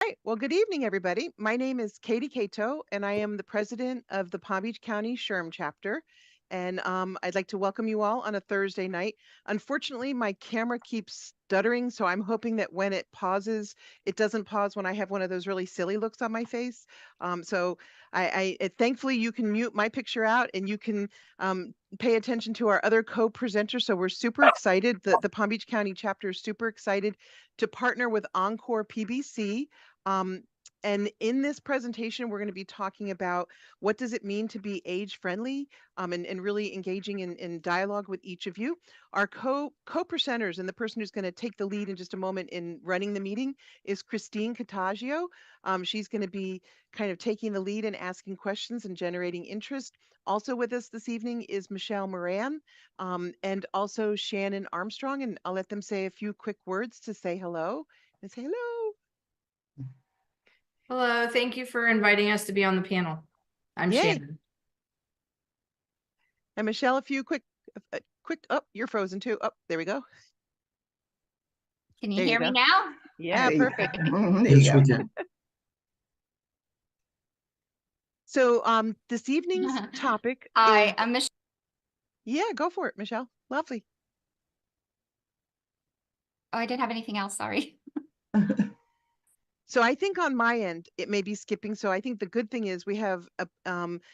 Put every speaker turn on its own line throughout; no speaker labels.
right. Well, good evening, everybody. My name is Katie Cato, and I am the president of the Palm Beach County SHRM chapter. And I'd like to welcome you all on a Thursday night. Unfortunately, my camera keeps stuttering, so I'm hoping that when it pauses, it doesn't pause when I have one of those really silly looks on my face. So thankfully you can mute my picture out, and you can pay attention to our other co-presenters. So we're super excited. The Palm Beach County chapter is super excited to partner with Encore PBC. Um, and in this presentation, we're going to be talking about what does it mean to be age friendly, and really engaging in dialogue with each of you. Our co-presenters and the person who's going to take the lead in just a moment in running the meeting is Christine Cottagio. She's going to be kind of taking the lead and asking questions and generating interest. Also with us this evening is Michelle Moran, and also Shannon Armstrong, and I'll let them say a few quick words to say hello and say hello.
Hello, thank you for inviting us to be on the panel. I'm
Yay.
Shannon.
And Michelle, a few quick, oh, you're frozen too. Oh, there we go.
Can you
There
hear
you
me
go.
now?
Yeah, perfect.
Yes, we can.
So this evening's topic
Hi,
is,
I'm Michelle.
yeah, go for it, Michelle. Lovely.
Oh, I didn't have anything else, sorry.
So I think on my end, it may be skipping. So I think the good thing is we have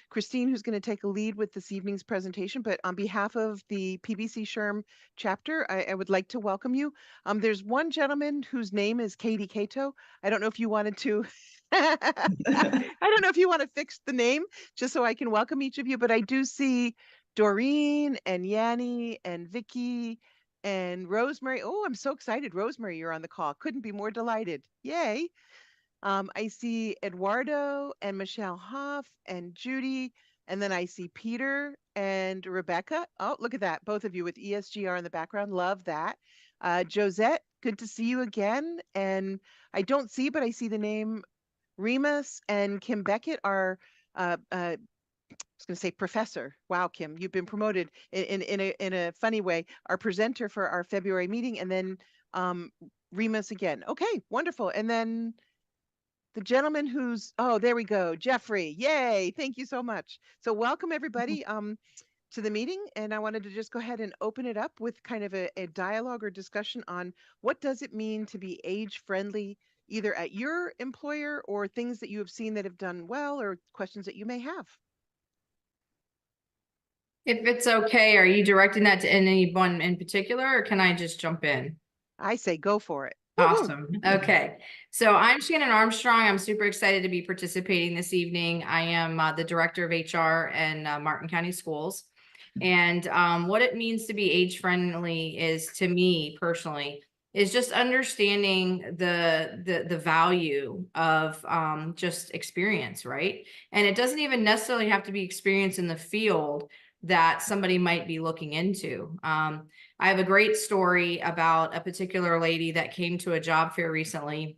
Christine, who's going to take a lead with this evening's presentation. But on behalf of the PBC SHRM chapter, I would like to welcome you. There's one gentleman whose name is Katie Cato. I don't know if you wanted to, I don't know if you want to fix the name just so I can welcome each of you. But I do see Doreen and Yanni and Vicky and Rosemary. Oh, I'm so excited. Rosemary, you're on the call. Couldn't be more delighted. Yay. I see Eduardo and Michelle Hoff and Judy. And then I see Peter and Rebecca. Oh, look at that. Both of you with ESGR in the background. Love that. Josette, good to see you again. And I don't see, but I see the name Remus and Kim Beckett are I was going to say professor. Wow, Kim, you've been promoted in a funny way. Our presenter for our February meeting, and then Remus again. Okay, wonderful. And then the gentleman who's, oh, there we go, Jeffrey. Yay! Thank you so much. So welcome everybody to the meeting, and I wanted to just go ahead and open it up with kind of a dialogue or discussion on what does it mean to be age friendly, either at your employer or things that you have seen that have done well, or questions that you may have.
If it's okay, are you directing that to anyone in particular, or can I just jump in?
I say go for it.
Awesome. Okay. So I'm Shannon Armstrong. I'm super excited to be participating this evening. I am the director of HR and Martin County Schools. And what it means to be age friendly is, to me personally, is just understanding the value of just experience, right? And it doesn't even necessarily have to be experience in the field that somebody might be looking into. I have a great story about a particular lady that came to a job fair recently.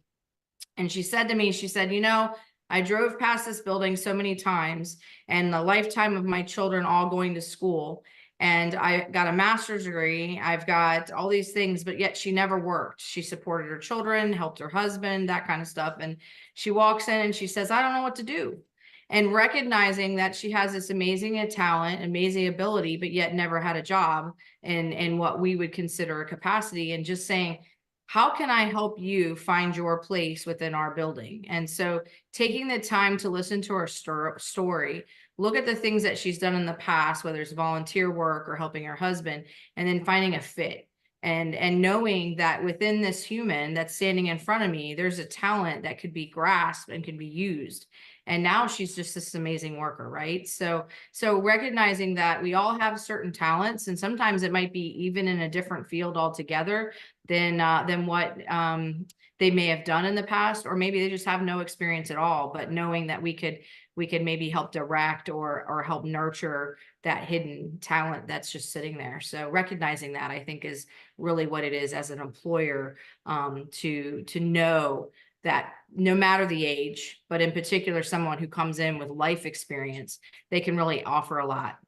And she said to me, she said, you know, I drove past this building so many times, and the lifetime of my children all going to school. And I got a master's degree. I've got all these things, but yet she never worked. She supported her children, helped her husband, that kind of stuff. And she walks in and she says, I don't know what to do. And recognizing that she has this amazing talent, amazing ability, but yet never had a job in what we would consider a capacity, and just saying, how can I help you find your place within our building? And so taking the time to listen to her story, look at the things that she's done in the past, whether it's volunteer work or helping her husband, and then finding a fit. And knowing that within this human that's standing in front of me, there's a talent that could be grasped and can be used. And now she's just this amazing worker, right? So recognizing that we all have certain talents, and sometimes it might be even in a different field altogether than what they may have done in the past, or maybe they just have no experience at all. But knowing that we could maybe help direct or help nurture that hidden talent that's just sitting there. So recognizing that, I think, is really what it is as an employer, to know that no matter the age, but in particular, someone who comes in with life experience, they can really offer a lot.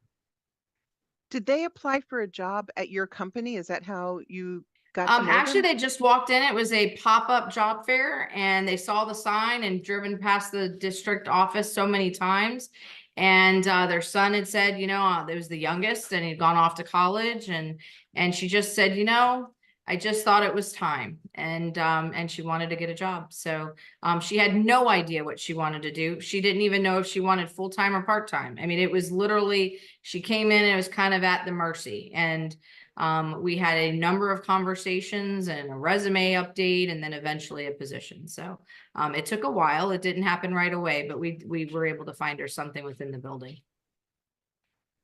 Did they apply for a job at your company? Is that how you got to know
Actually,
them?
they just walked in. It was a pop-up job fair and they saw the sign and driven past the district office so many times. And their son had said, you know, it was the youngest and he'd gone off to college, and she just said, you know, I just thought it was time, and she wanted to get a job. So she had no idea what she wanted to do. She didn't even know if she wanted full-time or part-time. I mean, it was literally, she came in and it was kind of at the mercy. And we had a number of conversations and a resume update, and then eventually a position. So it took a while. It didn't happen right away, but we were able to find her something within the building.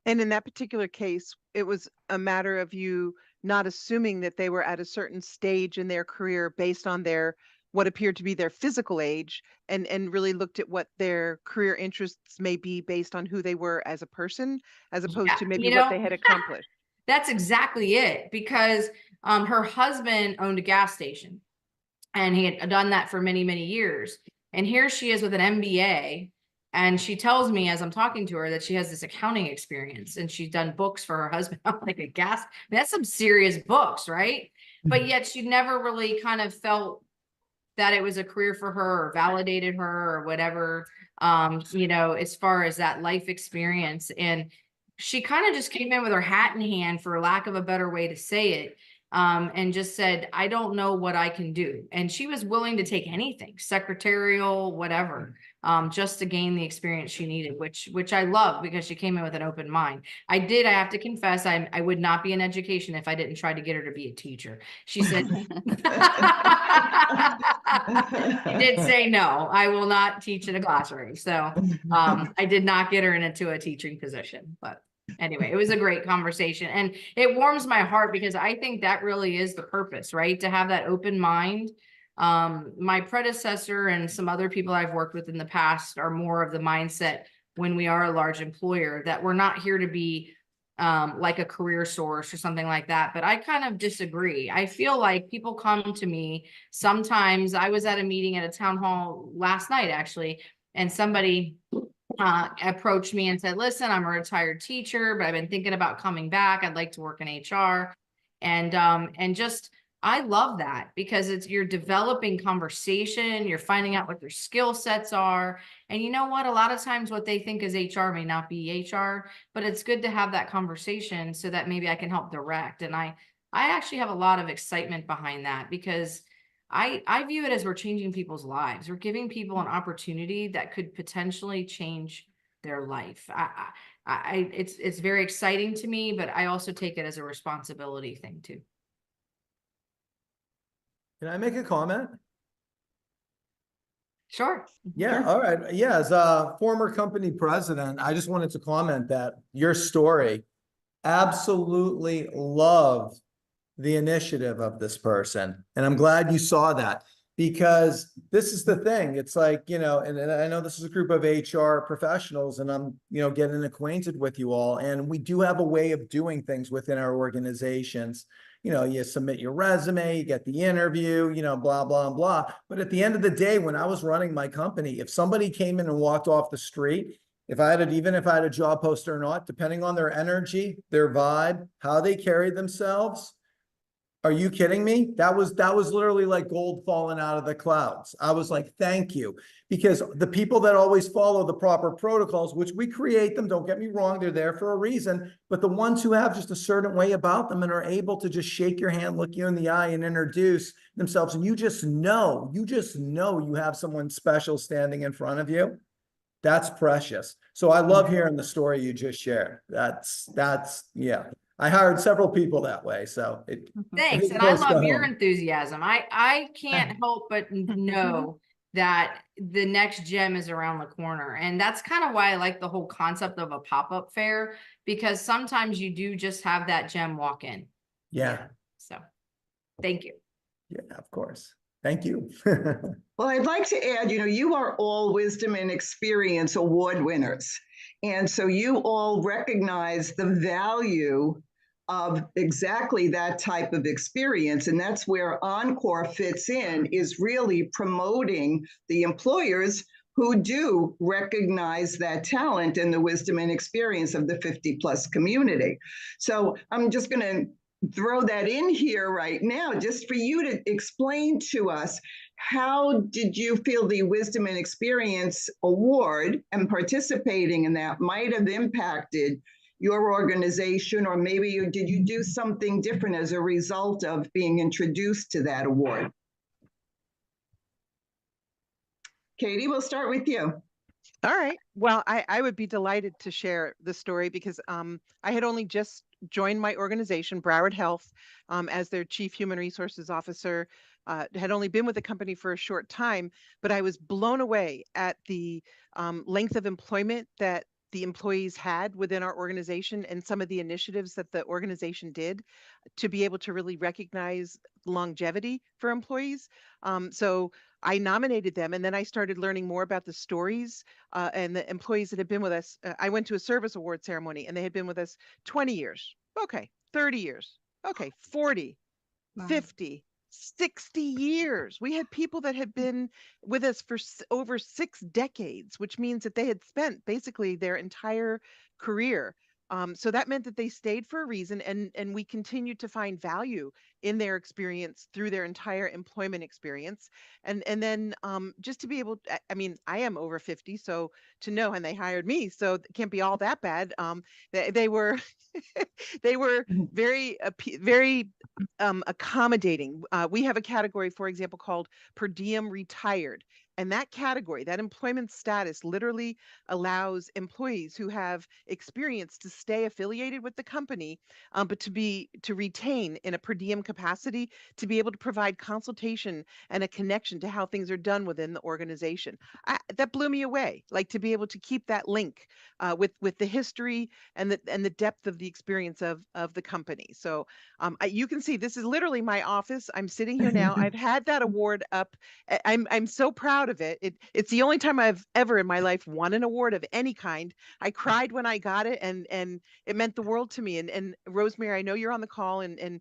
And in that particular case, it was a matter of you not assuming that they were at a certain stage in their career based on their what appeared to be their physical age, and really looked at what their career interests may be based on who they were as a person, as opposed
Yeah,
to maybe
you
what
know,
they had accomplished.
that's exactly it, because her husband owned a gas station and he had done that for many, many years. And here she is with an MBA. And she tells me as I'm talking to her that she has this accounting experience and she's done books for her husband. I'm like, a gas, I mean, that's some serious books, right? But yet she never really kind of felt that it was a career for her or validated her or whatever, you know, as far as that life experience. And she kind of just came in with her hat in hand, for lack of a better way to say it, and just said, I don't know what I can do. And she was willing to take anything, secretarial, whatever, just to gain the experience she needed, which I love, because she came in with an open mind. I have to confess, I would not be in education if I didn't try to get her to be a teacher. She said, she did say, no, I will not teach in a classroom. So I did not get her into a teaching position, but anyway, it was a great conversation and it warms my heart, because I think that really is the purpose, right? To have that open mind. My predecessor and some other people I've worked with in the past are more of the mindset, when we are a large employer, that we're not here to be like a career source or something like that. But I kind of disagree. I feel like people come to me sometimes. I was at a meeting at a town hall last night, actually, and somebody approached me and said, listen, I'm a retired teacher, but I've been thinking about coming back. I'd like to work in HR. And just, I love that, because you're developing conversation, you're finding out what their skill sets are. And you know what? A lot of times what they think is HR may not be HR, but it's good to have that conversation so that maybe I can help direct. And I actually have a lot of excitement behind that, because I view it as we're changing people's lives. We're giving people an opportunity that could potentially change their life. It's very exciting to me, but I also take it as a responsibility thing too.
Can I make a comment?
Sure.
Yeah, all right. Yeah, as a former company president, I just wanted to comment that your story, absolutely love the initiative of this person. And I'm glad you saw that, because this is the thing. It's like, you know, and I know this is a group of HR professionals, and I'm, you know, getting acquainted with you all. And we do have a way of doing things within our organizations. You know, you submit your resume, you get the interview, you know, blah, blah, blah. But at the end of the day, when I was running my company, if somebody came in and walked off the street, even if I had a job post or not, depending on their energy, their vibe, how they carried themselves, are you kidding me? That was literally like gold falling out of the clouds. I was like, thank you. Because the people that always follow the proper protocols, which we create them, don't get me wrong, they're there for a reason, but the ones who have just a certain way about them and are able to just shake your hand, look you in the eye, and introduce themselves, and you just know you have someone special standing in front of you, that's precious. So I love hearing the story you just shared. That's yeah. I hired several people that way, so
Thanks. And I love your enthusiasm. I can't help but know that the next gem is around the corner. And that's kind of why I like the whole concept of a pop-up fair, because sometimes you do just have that gem walk in.
Yeah.
So thank you.
Yeah, of course. Thank you.
Well, I'd like to add, you know, you are all Wisdom and Experience Award winners. And so you all recognize the value of exactly that type of experience. And that's where Encore fits in, is really promoting the employers who do recognize that talent and the wisdom and experience of the 50+ community. So I'm just going to throw that in here right now, just for you to explain to us, how did you feel the Wisdom and Experience Award and participating in that might have impacted your organization, or maybe did you do something different as a result of being introduced to that award? Katie, we'll start with you.
All right. Well, I would be delighted to share the story because I had only just joined my organization, Broward Health, as their Chief Human Resources Officer. Had only been with the company for a short time, but I was blown away at the length of employment that the employees had within our organization and some of the initiatives that the organization did to be able to really recognize longevity for employees. So I nominated them, and then I started learning more about the stories and the employees that had been with us. I went to a service award ceremony, and they had been with us 20 years. Okay, 30 years. Okay, 40,
Wow.
50, 60 years. We had people that had been with us for over 6 decades, which means that they had spent basically their entire career. So that meant that they stayed for a reason, and we continued to find value in their experience through their entire employment experience. And then just to be able, I mean, I am over 50, so to know, and they hired me, so it can't be all that bad. They were they were very accommodating. We have a category, for example, called per diem retired. And that category, that employment status, literally allows employees who have experience to stay affiliated with the company, but to retain in a per diem capacity, to be able to provide consultation and a connection to how things are done within the organization. That blew me away. Like, to be able to keep that link with the history and the depth of the experience of the company. So you can see this is literally my office. I'm sitting here now. I've had that award up. I'm so proud of it. It's the only time I've ever in my life won an award of any kind. I cried when I got it, and it meant the world to me. And Rosemary, I know you're on the call, and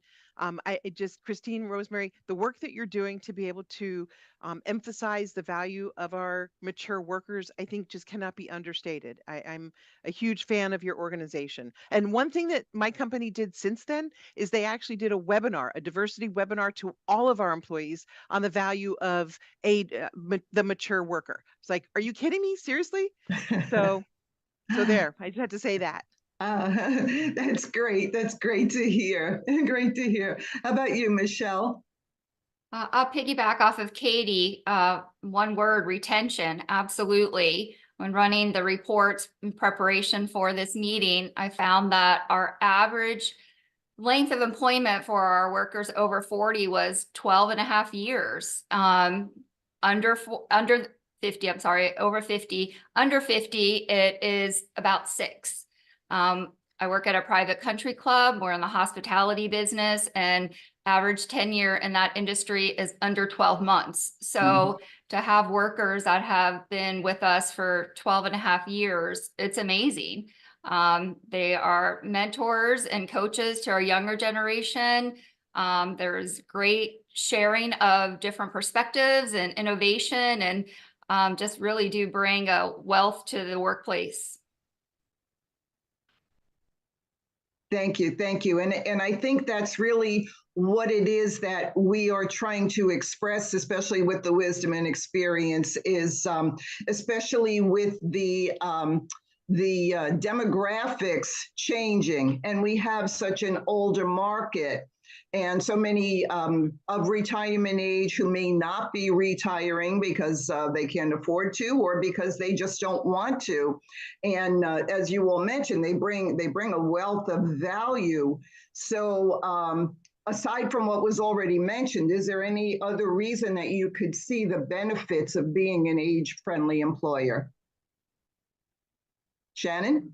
Christine, Rosemary, the work that you're doing to be able to emphasize the value of our mature workers, I think just cannot be understated. I'm a huge fan of your organization. And one thing that my company did since then is they actually did a webinar, a diversity webinar to all of our employees on the value of the mature worker. It's like, are you kidding me? Seriously? So there, I just had to say that.
That's great. That's great to hear. Great to hear. How about you, Michelle?
I'll piggyback off of Katie. One word, retention. Absolutely. When running the reports in preparation for this meeting, I found that our average length of employment for our workers over 40 was 12 and a half years. Under 50, I'm sorry, over 50. Under 50, it is about 6. I work at a private country club. We're in the hospitality business, and average tenure in that industry is under 12 months. So to have workers that have been with us for 12 and a half years, it's amazing. They are mentors and coaches to our younger generation. There's great sharing of different perspectives and innovation, and just really do bring a wealth to the workplace.
Thank you. Thank you. And I think that's really what it is that we are trying to express, especially with the Wisdom and Experience, is especially with the demographics changing, and we have such an older market, and so many of retirement age who may not be retiring because they can't afford to, or because they just don't want to. And as you all mentioned, they bring a wealth of value. So aside from what was already mentioned, is there any other reason that you could see the benefits of being an age-friendly employer? Shannon?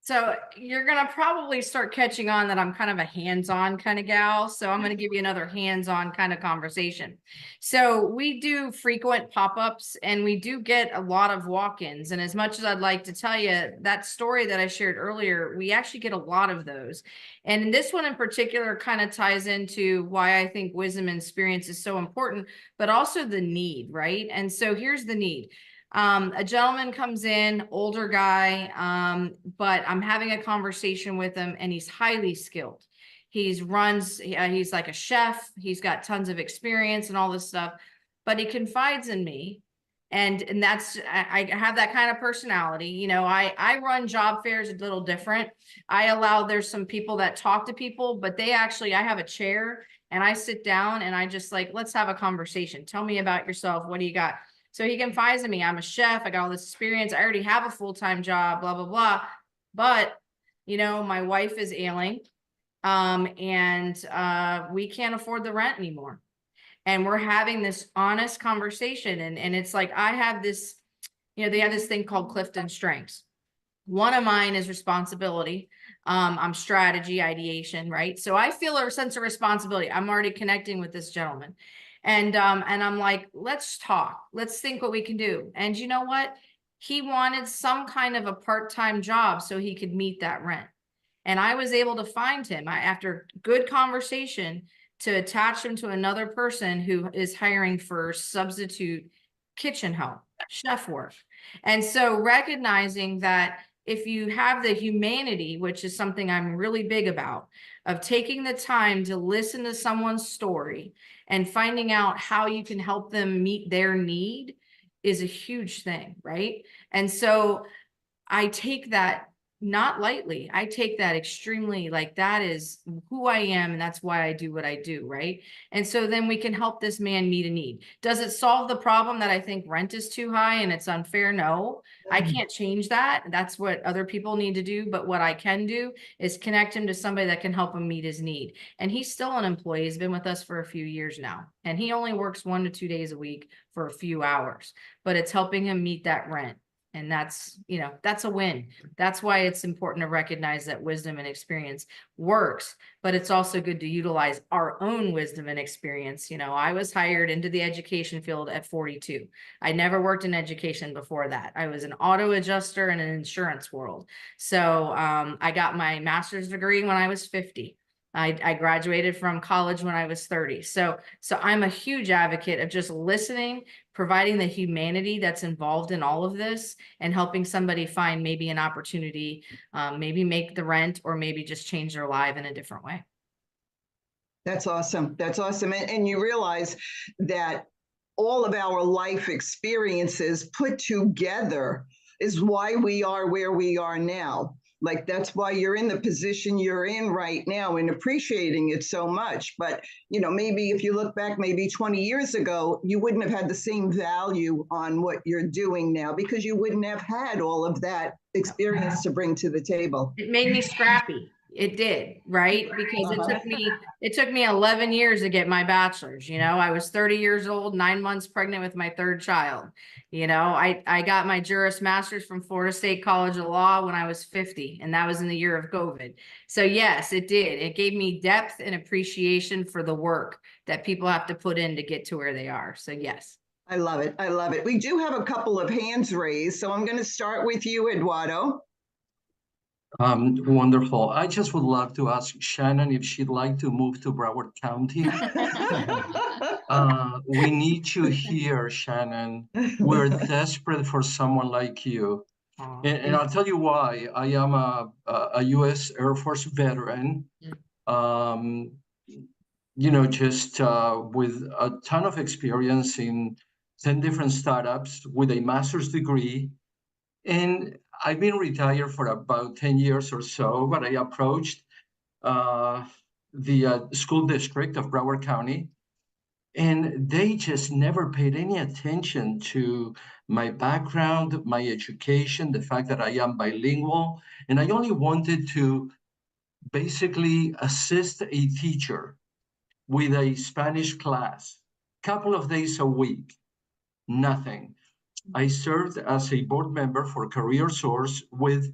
So you're going to probably start catching on that I'm kind of a hands-on kind of gal. So I'm going to give you another hands-on kind of conversation. So we do frequent pop-ups, and we do get a lot of walk-ins. And as much as I'd like to tell you that story that I shared earlier, we actually get a lot of those. And this one in particular kind of ties into why I think Wisdom and Experience is so important, but also the need, right? And so here's the need. A gentleman comes in, older guy, but I'm having a conversation with him and he's highly skilled. He's like a chef. He's got tons of experience and all this stuff, but he confides in me. And that's, I have that kind of personality. You know, I run job fairs a little different. There's some people that talk to people, but I have a chair and I sit down and I just like, let's have a conversation. Tell me about yourself. What do you got? So he confides in me. I'm a chef. I got all this experience. I already have a full-time job, blah, blah, blah. But, you know, my wife is ailing. We can't afford the rent anymore. And we're having this honest conversation. And it's like, I have this, you know, they have this thing called Clifton Strengths. One of mine is responsibility. I'm strategy, ideation, right? So I feel a sense of responsibility. I'm already connecting with this gentleman. And I'm like, let's talk. Let's think what we can do. And you know what? He wanted some kind of a part-time job so he could meet that rent. And I was able to find him after good conversation to attach him to another person who is hiring for substitute kitchen help, chef work. And so recognizing that if you have the humanity, which is something I'm really big about, of taking the time to listen to someone's story and finding out how you can help them meet their need is a huge thing, right? And so I take that not lightly. I take that extremely, like, that is who I am, and that's why I do what I do, right? And so then we can help this man meet a need. Does it solve the problem that I think rent is too high and it's unfair? No, I can't change that. That's what other people need to do. But what I can do is connect him to somebody that can help him meet his need. And he's still an employee. He's been with us for a few years now, and he only works 1 to 2 days a week for a few hours, but it's helping him meet that rent. And that's, you know, that's a win. That's why it's important to recognize that wisdom and experience works, but it's also good to utilize our own wisdom and experience. You know, I was hired into the education field at 42. I never worked in education before that. I was an auto adjuster in an insurance world. So I got my master's degree when I was 50. I graduated from college when I was 30. So I'm a huge advocate of just listening, providing the humanity that's involved in all of this, and helping somebody find maybe an opportunity, maybe make the rent, or maybe just change their life in a different way.
That's awesome. That's awesome. And you realize that all of our life experiences put together is why we are where we are now. Like, that's why you're in the position you're in right now and appreciating it so much. But, you know, maybe if you look back, maybe 20 years ago, you wouldn't have had the same value on what you're doing now, because you wouldn't have had all of that experience to bring to the table.
It made me scrappy. It did, right? Because it took me 11 years to get my bachelor's. You know, I was 30 years old, 9 months pregnant with my third child. You know, I got my Juris Master's from Florida State College of Law when I was 50, and that was in the year of COVID. So yes, it did. It gave me depth and appreciation for the work that people have to put in to get to where they are. So yes.
I love it. I love it. We do have a couple of hands raised, so I'm going to start with you, Eduardo.
Wonderful. I just would love to ask Shannon if she'd like to move to Broward County. We need you here, Shannon. We're desperate for someone like you. And I'll tell you why. I am a U.S. Air Force veteran, you know, just with a ton of experience in 10 different startups with a master's degree. And I've been retired for about 10 years or so, but I approached the school district of Broward County, and they just never paid any attention to my background, my education, the fact that I am bilingual. And I only wanted to basically assist a teacher with a Spanish class, a couple of days a week, nothing. I served as a board member for Career Source with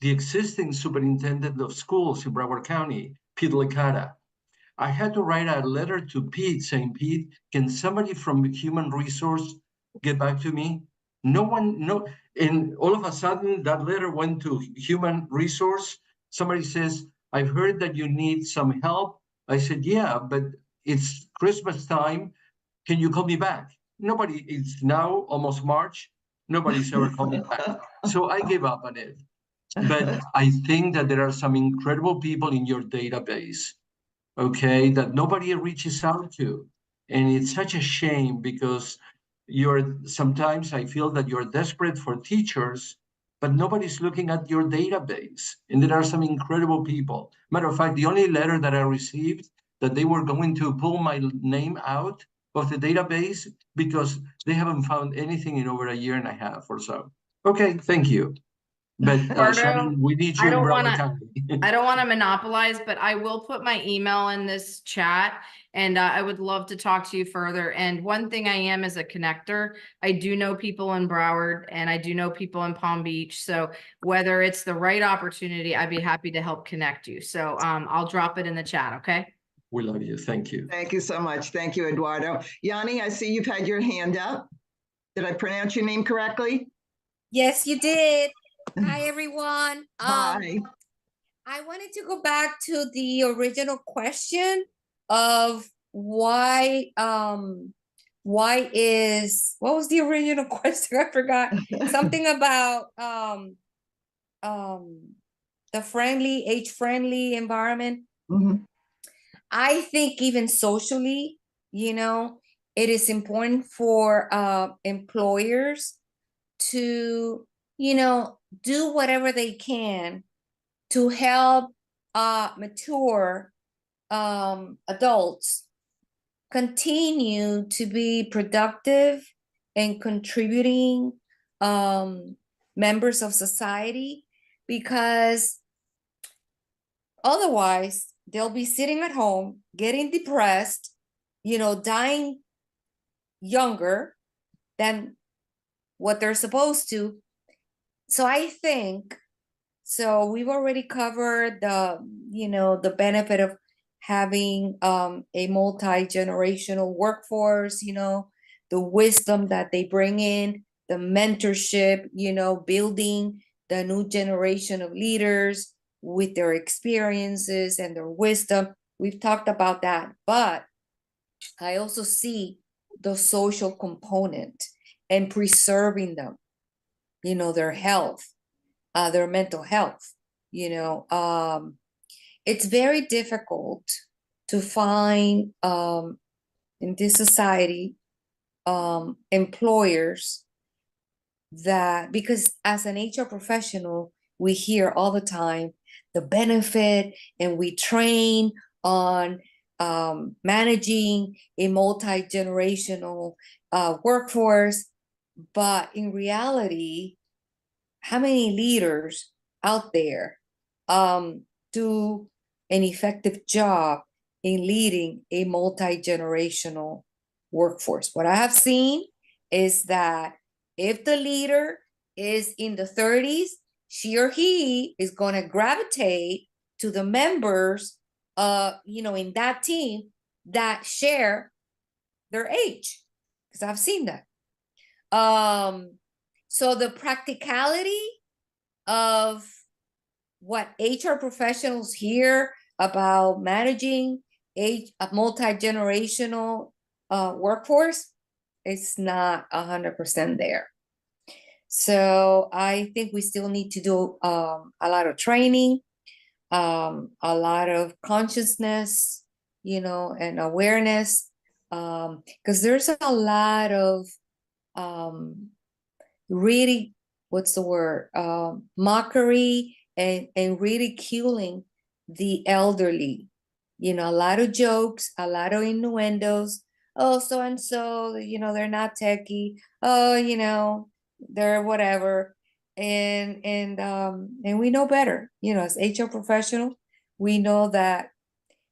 the existing superintendent of schools in Broward County, Pete Licata. I had to write a letter to Pete saying, Pete, can somebody from Human Resource get back to me? No one, no. And all of a sudden, that letter went to Human Resource. Somebody says, I've heard that you need some help. I said, yeah, but it's Christmas time. Can you call me back? Nobody, it's now almost March. Nobody's ever called me back. So I gave up on it. But I think that there are some incredible people in your database, okay, that nobody reaches out to. And it's such a shame because sometimes I feel that you're desperate for teachers, but nobody's looking at your database. And there are some incredible people. Matter of fact, the only letter that I received that they were going to pull my name out of the database because they haven't found anything in over a year and a half or so. Okay, thank you. But Shannon, we need you in Broward County.
I don't want to monopolize, but I will put my email in this chat, and I would love to talk to you further. And one thing I am is a connector. I do know people in Broward, and I do know people in Palm Beach. So whether it's the right opportunity, I'd be happy to help connect you. So I'll drop it in the chat, okay?
We love you. Thank you.
Thank you so much. Thank you, Eduardo. Yanni, I see you've had your hand up. Did I pronounce your name correctly?
Yes, you did. Hi, everyone.
Hi.
I wanted to go back to the original question of why what was the original question? I forgot. Something about the age-friendly environment.
Mhm.
I think even socially, it is important for employers to, do whatever they can to help mature adults continue to be productive and contributing members of society, because otherwise they'll be sitting at home getting depressed, dying younger than what they're supposed to. So I think, so we've already covered the benefit of having a multi-generational workforce, the wisdom that they bring in, the mentorship, building the new generation of leaders with their experiences and their wisdom. We've talked about that, but I also see the social component and preserving them, their health, their mental health. It's very difficult to find in this society employers that, because as an HR professional, we hear all the time the benefit, and we train on managing a multi-generational workforce. But in reality, how many leaders out there do an effective job in leading a multi-generational workforce? What I have seen is that if the leader is in the 30s, she or he is going to gravitate to the members in that team that share their age, because I've seen that. So the practicality of what HR professionals hear about managing a multi-generational workforce, it's not 100% there. So I think we still need to do a lot of training, a lot of consciousness, and awareness, because there's a lot of really, what's the word, mockery and ridiculing the elderly. A lot of jokes, a lot of innuendos. Oh, so and so, they're not techie. Oh, they're whatever. And we know better. As HR professional, we know that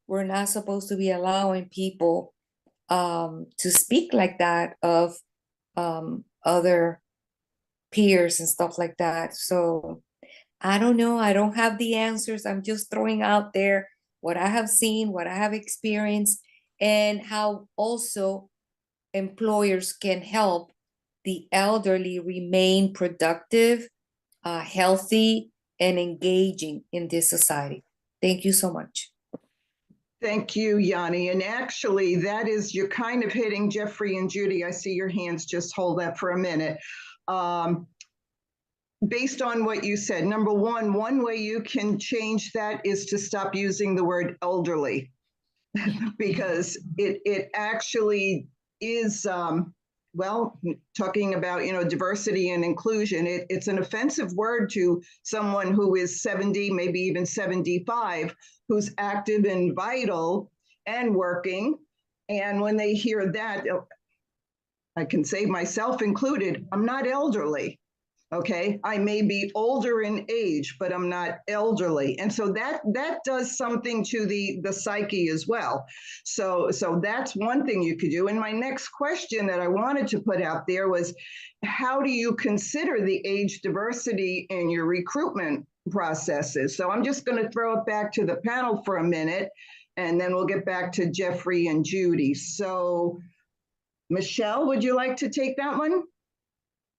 we're not supposed to be allowing people to speak like that of other peers and stuff like that. So I don't know. I don't have the answers. I'm just throwing out there what I have seen, what I have experienced, and how also employers can help the elderly remain productive, healthy, and engaging in this society. Thank you so much.
Thank you, Yanni. And actually, you're kind of hitting Jeffrey and Judy. I see your hands. Just hold that for a minute. Based on what you said, number one way you can change that is to stop using the word elderly, because it actually is, well, talking about, diversity and inclusion, it's an offensive word to someone who is 70, maybe even 75, who's active and vital and working. And when they hear that, I can say myself included, I'm not elderly. Okay, I may be older in age, but I'm not elderly. And so that does something to the psyche as well. So that's one thing you could do. And my next question that I wanted to put out there was, how do you consider the age diversity in your recruitment processes? So I'm just going to throw it back to the panel for a minute, and then we'll get back to Jeffrey and Judy. So Michelle, would you like to take that one?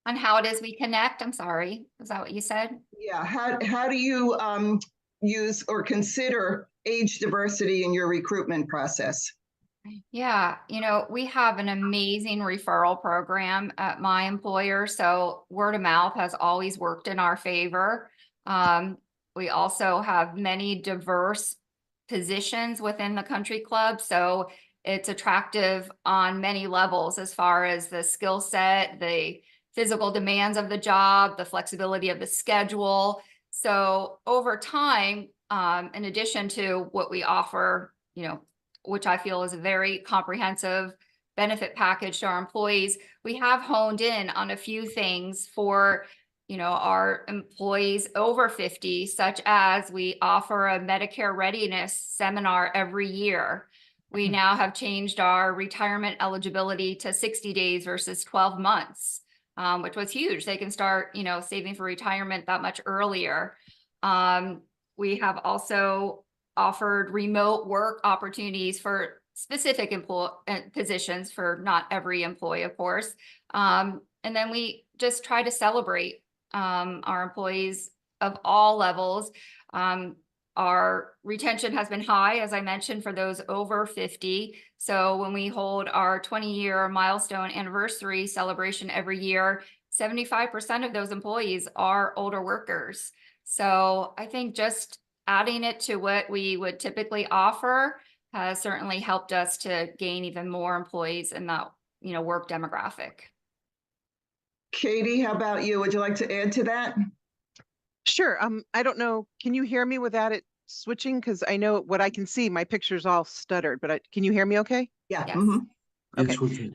On how it is we connect? I'm sorry. Is that what you said?
Yeah. How do you use or consider age diversity in your recruitment process?
Yeah, we have an amazing referral program at my employer. So word of mouth has always worked in our favor. We also have many diverse positions within the country club. So it's attractive on many levels as far as the skill set, the physical demands of the job, the flexibility of the schedule. So over time, in addition to what we offer, which I feel is a very comprehensive benefit package to our employees, we have honed in on a few things for, our employees over 50, such as we offer a Medicare readiness seminar every year. We now have changed our retirement eligibility to 60 days versus 12 months. Which was huge. They can start, saving for retirement that much earlier. We have also offered remote work opportunities for specific positions for not every employee, of course. And then we just try to celebrate our employees of all levels. Our retention has been high, as I mentioned, for those over 50. So when we hold our 20-year milestone anniversary celebration every year, 75% of those employees are older workers. So I think just adding it to what we would typically offer has certainly helped us to gain even more employees in that, work demographic.
Katie, how about you? Would you like to add to that?
Sure. I don't know. Can you hear me without it switching? Because I know what I can see, my picture's all stuttered, but can you hear me okay?
Yeah.
Yes.
Mm-hmm.
Yes, we can.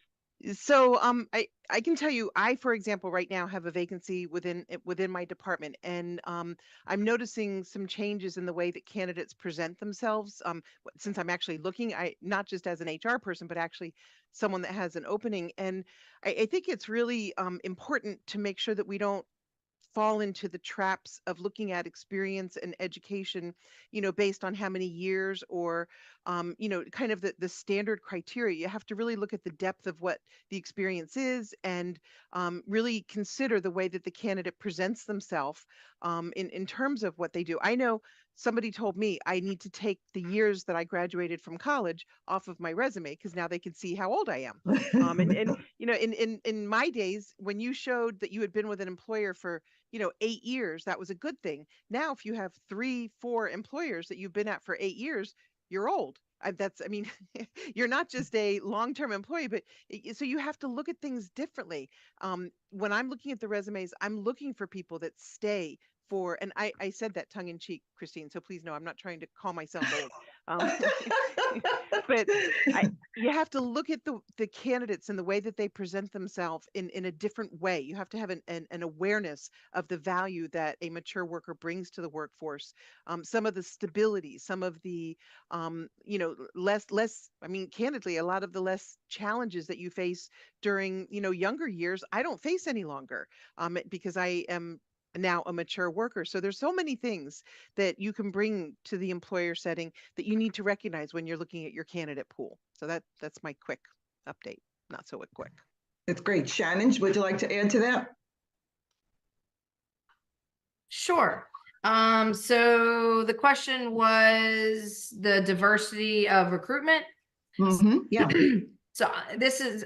So I can tell you, I, for example, right now have a vacancy within my department, and I'm noticing some changes in the way that candidates present themselves. Since I'm actually looking, not just as an HR person, but actually someone that has an opening. And I think it's really important to make sure that we don't fall into the traps of looking at experience and education, based on how many years or, kind of the standard criteria. You have to really look at the depth of what the experience is, and really consider the way that the candidate presents themselves in terms of what they do. I know somebody told me I need to take the years that I graduated from college off of my resume because now they can see how old I am. And in my days, when you showed that you had been with an employer for 8 years, that was a good thing. Now, if you have 3-4 employers that you've been at for 8 years, you're old. You're not just a long-term employee, but so you have to look at things differently. When I'm looking at the resumes, I'm looking for people that stay for, and I said that tongue in cheek, Christine, so please know I'm not trying to call myself old. But you have to look at the candidates and the way that they present themselves in a different way. You have to have an awareness of the value that a mature worker brings to the workforce. Some of the stability, some of the, candidly, a lot of the less challenges that you face during, younger years, I don't face any longer, because I am now a mature worker. So there's so many things that you can bring to the employer setting that you need to recognize when you're looking at your candidate pool. So that's my quick update. Not so quick.
It's great. Shannon, would you like to add to that?
Sure. So the question was the diversity of recruitment.
Mm-hmm. Yeah.
So this is,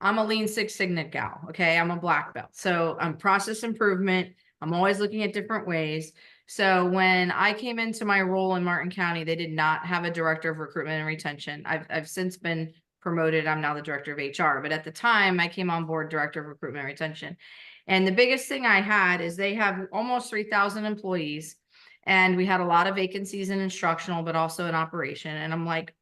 I'm a Lean Six Sigma gal. Okay. I'm a black belt. So I'm process improvement. I'm always looking at different ways. So when I came into my role in Martin County, they did not have a director of recruitment and retention. I've since been promoted. I'm now the director of HR, but at the time I came on board director of recruitment and retention. And the biggest thing I had is they have almost 3,000 employees, and we had a lot of vacancies in instructional, but also in operation. And I'm like,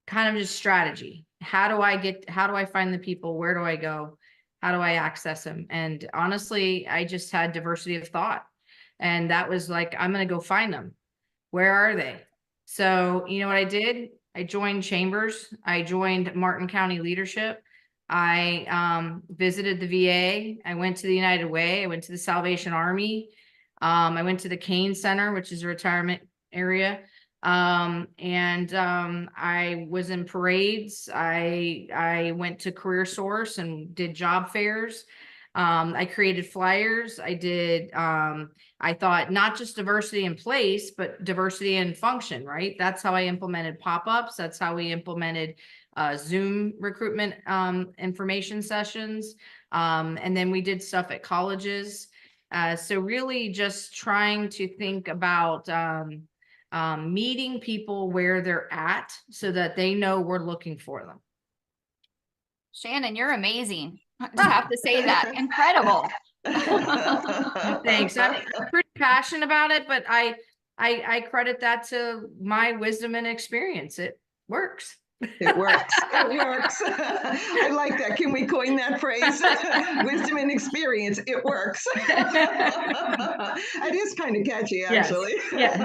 kind of just strategy. How do I find the people? Where do I go? How do I access them? And honestly, I just had diversity of thought. And that was like, I'm going to go find them. Where are they? So, you know what I did? I joined Chambers. I joined Martin County Leadership. I visited the VA. I went to the United Way. I went to the Salvation Army. I went to the Kane Center, which is a retirement area. I was in parades. I went to Career Source and did job fairs. I created flyers. I thought not just diversity in place, but diversity in function, right? That's how I implemented pop-ups. That's how we implemented Zoom recruitment information sessions. And then we did stuff at colleges. So really just trying to think about meeting people where they're at so that they know we're looking for them.
Shannon, you're amazing. I just have to say that. Incredible.
Thanks. I'm pretty passionate about it, but I credit that to my wisdom and experience. It works.
It works. It works. I like that. Can we coin that phrase? Wisdom and experience. It works. It is kind of catchy, actually.
Yes.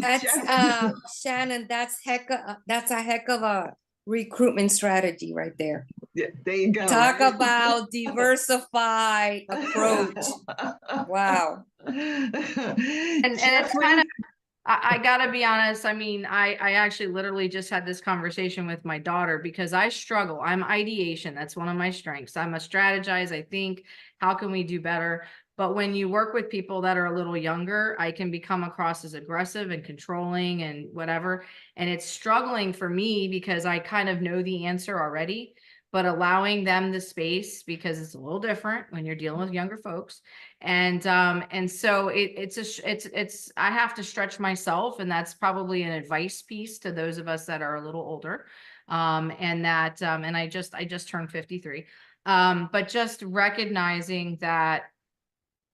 That's Shannon, that's a heck of a recruitment strategy right there.
Yeah, there you go.
Talk about diversified approach. Wow.
And it's kind of, I gotta be honest. I mean, I actually literally just had this conversation with my daughter because I struggle. I'm ideation. That's one of my strengths. I'm a strategize. I think, how can we do better? But when you work with people that are a little younger, I can become across as aggressive and controlling and whatever. And it's struggling for me because I kind of know the answer already, but allowing them the space because it's a little different when you're dealing with younger folks. And so I have to stretch myself, and that's probably an advice piece to those of us that are a little older. And I just turned 53. But just recognizing that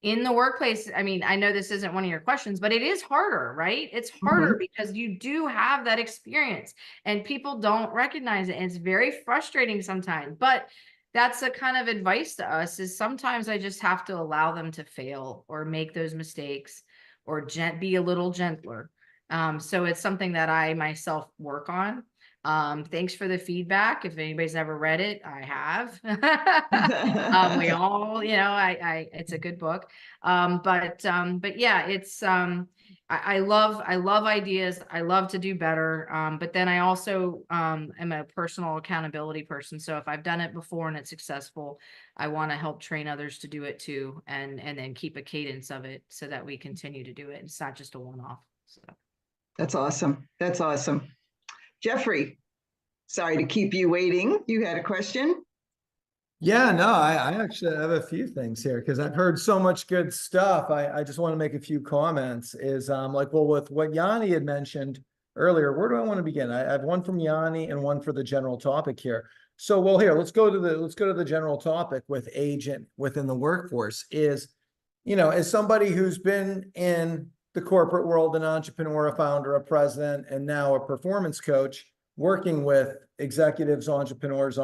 in the workplace, I mean, I know this isn't one of your questions, but it is harder, right? It's harder because you do have that experience and people don't recognize it. And it's very frustrating sometimes, but that's the kind of advice to us is sometimes I just have to allow them to fail or make those mistakes or be a little gentler. So it's something that I myself work on. Thanks for the feedback. If anybody's ever read it, I have. We all, you know, it's a good book. But yeah, it's, I love ideas. I love to do better. But then I also, am a personal accountability person. So if I've done it before and it's successful, I want to help train others to do it too. And then keep a cadence of it so that we continue to do it. It's not just a one-off. So.
That's awesome. That's awesome. Jeffrey, sorry to keep you waiting. You had a question?
Yeah, no, I actually have a few things here because I've heard so much good stuff. I just want to make a few comments is like, well, with what Yanni had mentioned earlier, where do I want to begin? I have one from Yanni and one for the general topic here. So, well, here, let's go to the general topic with agent within the workforce is, you know, as somebody who's been in the corporate world, an entrepreneur, a founder, a president, and now a performance coach, working with executives, entrepreneurs,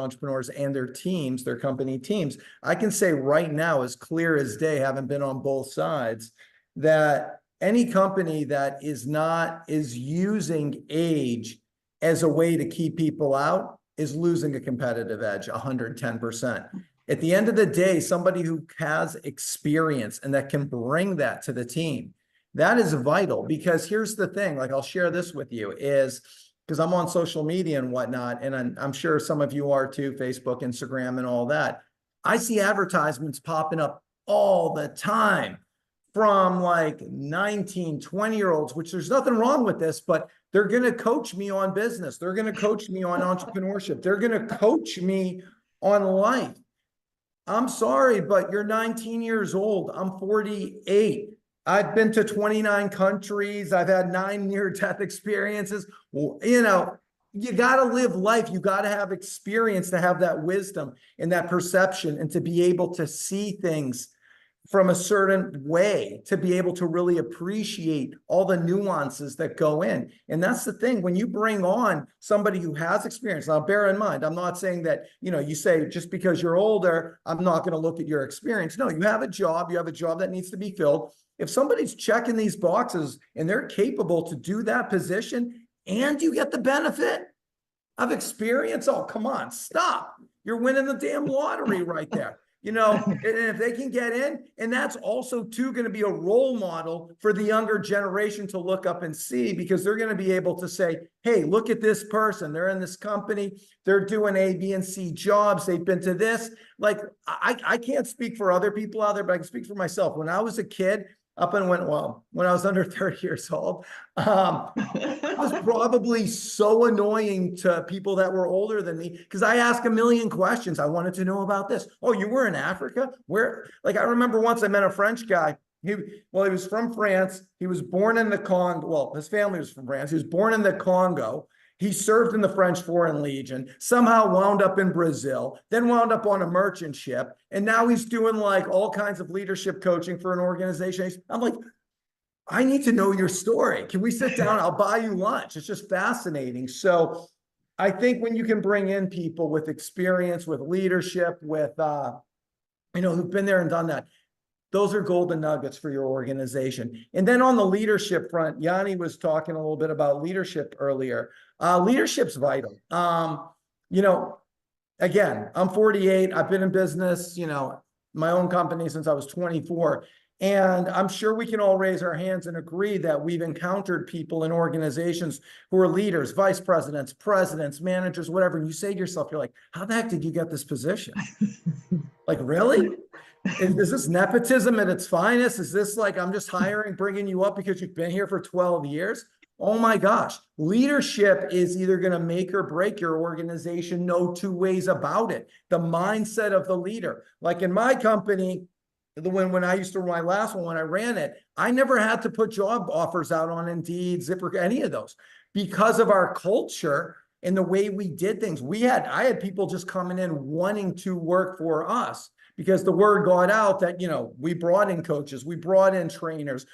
and their teams, their company teams, I can say right now, as clear as day, having been on both sides, that any company that is using age as a way to keep people out is losing a competitive edge, 110%. At the end of the day, somebody who has experience and that can bring that to the team, that is vital. Because here's the thing, like I'll share this with you, is because I'm on social media and whatnot, and I'm sure some of you are too, Facebook, Instagram, and all that. I see advertisements popping up all the time from like 19, 20-year-olds, which there's nothing wrong with this, but They're going to coach me on business. They're going to coach me on entrepreneurship. They're going to coach me on life. I'm sorry, but you're 19 years old. I'm 48. I've been to 29 countries. I've had 9 near-death experiences. Well, you know, you got to live life. You got to have experience to have that wisdom and that perception and to be able to see things from a certain way, to be able to really appreciate all the nuances that go in. And that's the thing, when you bring on somebody who has experience, now bear in mind, I'm not saying that, you know, you say just because you're older, I'm not going to look at your experience. No, you have a job that needs to be filled. If somebody's checking these boxes and they're capable to do that position and you get the benefit of experience, oh, come on, stop. You're winning the damn lottery right there. You know, and if they can get in, and that's also too going to be a role model for the younger generation to look up and see, because they're going to be able to say, hey, look at this person. They're in this company. They're doing A, B, and C jobs. They've been to this. Like, I can't speak for other people out there, but I can speak for myself. When I was a kid, when I was under 30 years old, I was probably so annoying to people that were older than me because I asked a million questions. I wanted to know about this. Oh, you were in Africa? Where? Like, I remember once I met a French guy. He was from France. He was born in the Congo. Well, his family was from France. He was born in the Congo. He served in the French Foreign Legion, somehow wound up in Brazil, then wound up on a merchant ship. And now he's doing like all kinds of leadership coaching for an organization. I'm like, I need to know your story. Can we sit down? I'll buy you lunch. It's just fascinating. So I think when you can bring in people with experience, with leadership, with, you know, who've been there and done that, those are golden nuggets for your organization. And then on the leadership front, Yanni was talking a little bit about leadership earlier. Leadership's vital. You know, again, I'm 48. I've been in business, you know, my own company since I was 24. And I'm sure we can all raise our hands and agree that we've encountered people in organizations who are leaders, vice presidents, presidents, managers, whatever. And you say to yourself, you're like, how the heck did you get this position? Like, really? Is this nepotism at its finest? Is this like, I'm just bringing you up because you've been here for 12 years? Oh my gosh. Leadership is either going to make or break your organization. No two ways about it. The mindset of the leader. Like in my company, when I used to run my last one, when I ran it, I never had to put job offers out on Indeed, Zipper, any of those, because of our culture and the way we did things. I had people just coming in wanting to work for us because the word got out that, you know, we brought in coaches, we brought in trainers,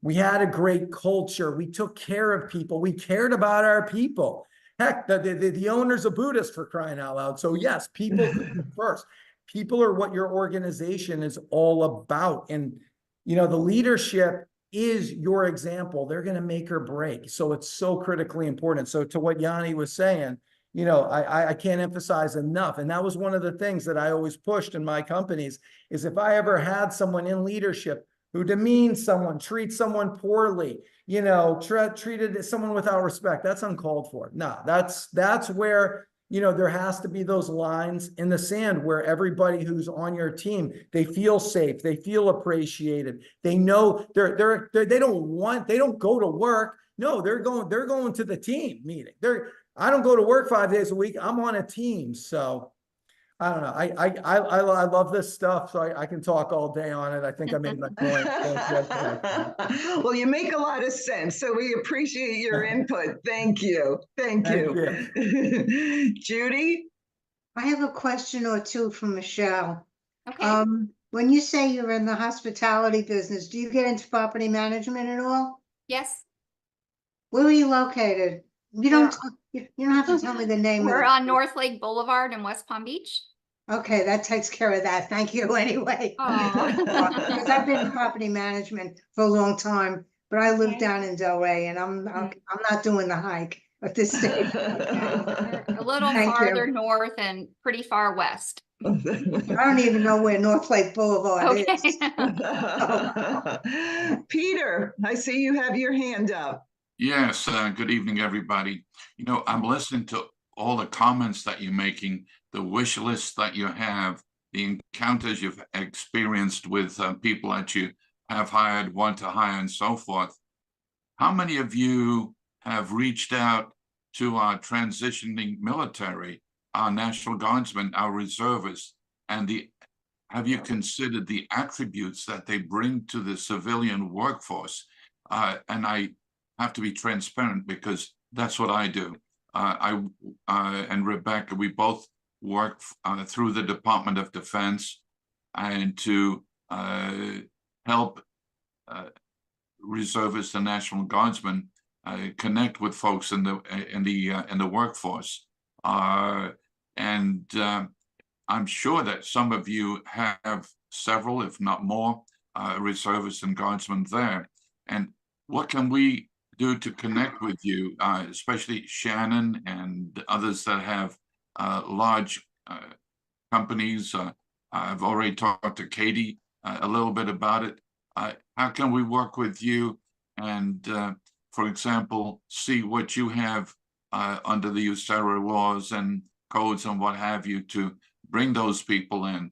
we had a great culture, we took care of people, we cared about our people. Heck, the owner's a Buddhist, for crying out loud. So yes, people first. People are what your organization is all about. And, you know, the leadership is your example. They're going to make or break. So it's so critically important. So to what Yanni was saying, you know, I can't emphasize enough. And that was one of the things that I always pushed in my companies is if I ever had someone in leadership who demeans someone, treats someone poorly, you know, treated someone without respect, that's uncalled for. No, that's where, you know, there has to be those lines in the sand where everybody who's on your team, they feel safe, they feel appreciated, they know they don't go to work. No, they're going to the team meeting. I don't go to work 5 days a week. I'm on a team. So I don't know. I love this stuff, so I can talk all day on it. I think I made my point.
Well, you make a lot of sense, so we appreciate your input. Thank you. Thank you. Judy?
I have a question or two for Michelle.
Okay.
When you say you're in the hospitality business, do you get into property management at all?
Yes.
Where are you located? You don't have to tell me the name.
We're on North Lake Boulevard in West Palm Beach.
Okay, that takes care of that. Thank you anyway. Because I've been in property management for a long time, but I live down in Delray and I'm not doing the hike at this stage.
A little farther north and pretty far west.
I don't even know where North Lake Boulevard is.
Peter, I see you have your hand up.
Yes, good evening, everybody. You know, I'm listening to all the comments that you're making, the wish list that you have, the encounters you've experienced with people that you have hired, want to hire, and so forth. How many of you have reached out to our transitioning military, our National Guardsmen, our reservists, and have you considered the attributes that they bring to the civilian workforce? And I have to be transparent because that's what I do. I and Rebecca, we both work through the Department of Defense and to help reservists and National Guardsmen connect with folks in the workforce. I'm sure that some of you have several, if not more, reservists and guardsmen there. And what can we do to connect with you, especially Shannon and others that have large companies? I've already talked to Katie a little bit about it. How can we work with you and, for example, see what you have under the USERRA laws and codes and what have you to bring those people in?